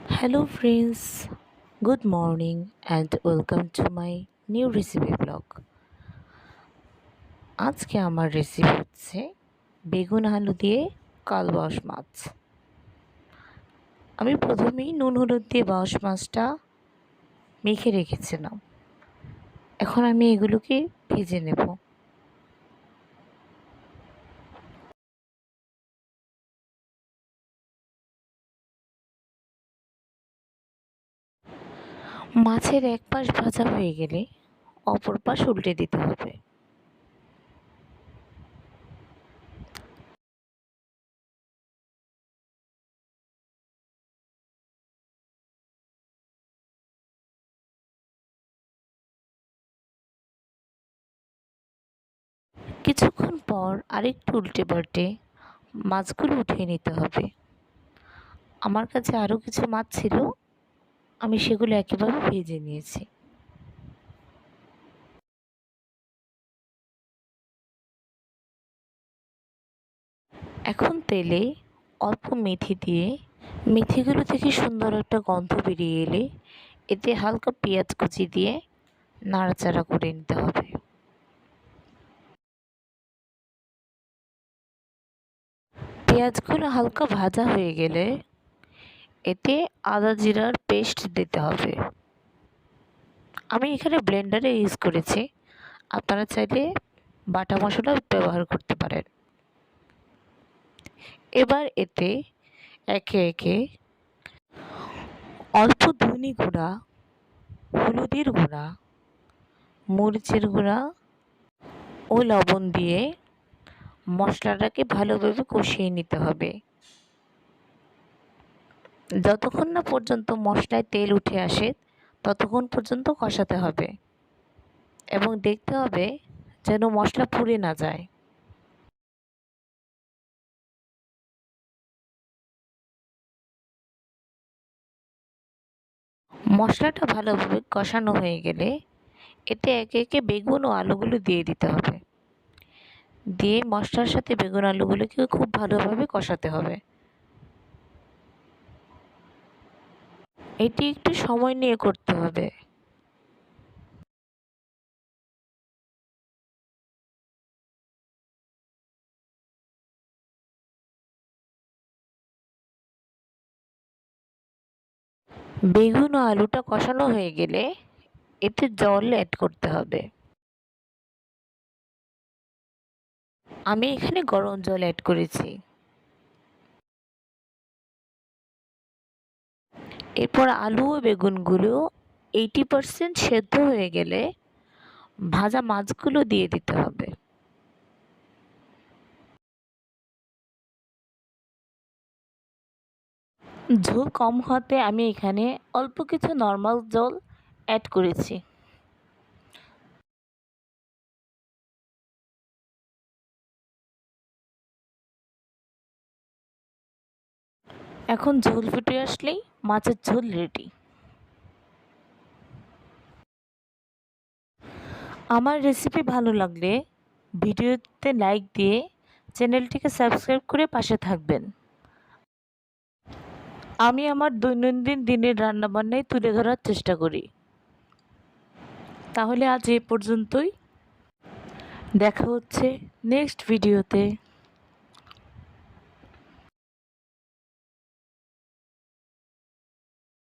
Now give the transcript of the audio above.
Hello friends, good morning and welcome to my new recipe blog. আজকে আমার recipe হচ্ছে বেগুন আলু দিয়ে কালবাউস মাছ। আমি প্রথমেই নুন হলুদ দিয়ে বাউস মাছটা মেখে রেখেছিলাম। এখন আমি এগুলোকে ভেজে নেব। মাছের এক পাশ ভাজা হয়ে গেলে অপর পাশ উল্টে দিতে হবে। কিছুক্ষণ পর আরেকটু উল্টে পাল্টে মাছগুলো উঠিয়ে নিতে হবে। আমার কাছে আরও কিছু মাছ ছিল, আমি সেগুলো একেবারে ভেজে নিয়েছি। এখন তেলে অল্প মেথি দিয়ে মেথিগুলো থেকে সুন্দর একটা গন্ধ বেরিয়ে এলে এতে হালকা পেঁয়াজ কুচি দিয়ে নাড়াচাড়া করে নিতে হবে। পেঁয়াজগুলো হালকা ভাজা হয়ে গেলে এতে আদা জিরার পেস্ট দিতে হবে। আমি এখানে ব্লেন্ডারে ইউজ করেছি, আপনারা চাইলে বাটা মশলা ব্যবহার করতে পারেন। এবার এতে একে একে অল্প ধনে গুঁড়া, হলুদের গুঁড়া, মরিচের গুঁড়া ও লবণ দিয়ে মশলাটাকে ভালোভাবে কষিয়ে নিতে হবে। যতক্ষণ না পর্যন্ত মশলায় তেল উঠে আসে ততক্ষণ পর্যন্ত কষাতে হবে এবং দেখতে হবে যেন মশলা পুড়ে না যায়। মশলাটা ভালোভাবে কষানো হয়ে গেলে এতে একে একে বেগুন ও আলুগুলো দিয়ে দিতে হবে। দিয়ে মশলার সাথে বেগুন আলুগুলোকে খুব ভালোভাবে কষাতে হবে। এটি একটু সময় নিয়ে করতে হবে। বেগুন ও আলুটা কষানো হয়ে গেলে এতে জল অ্যাড করতে হবে। আমি এখানে গরম জল অ্যাড করেছি। এরপর আলু ও বেগুনগুলো 80% সেদ্ধ হয়ে গেলে ভাজা মাছগুলো দিয়ে দিতে হবে। ঝোল কম হতে আমি এখানে অল্প কিছু নর্মাল জল অ্যাড করেছি। এখন ঝোল ফুটে আসলেই মাছের ঝোল রেডি। আমার রেসিপি ভালো লাগলে ভিডিওতে লাইক দিয়ে চ্যানেলটিকে সাবস্ক্রাইব করে পাশে থাকবেন। আমি আমার দৈনন্দিন দিনের রান্নাবান্নায় তুলে ধরার চেষ্টা করি। তাহলে আজ এ পর্যন্তই, দেখা হচ্ছে নেক্সট ভিডিওতে।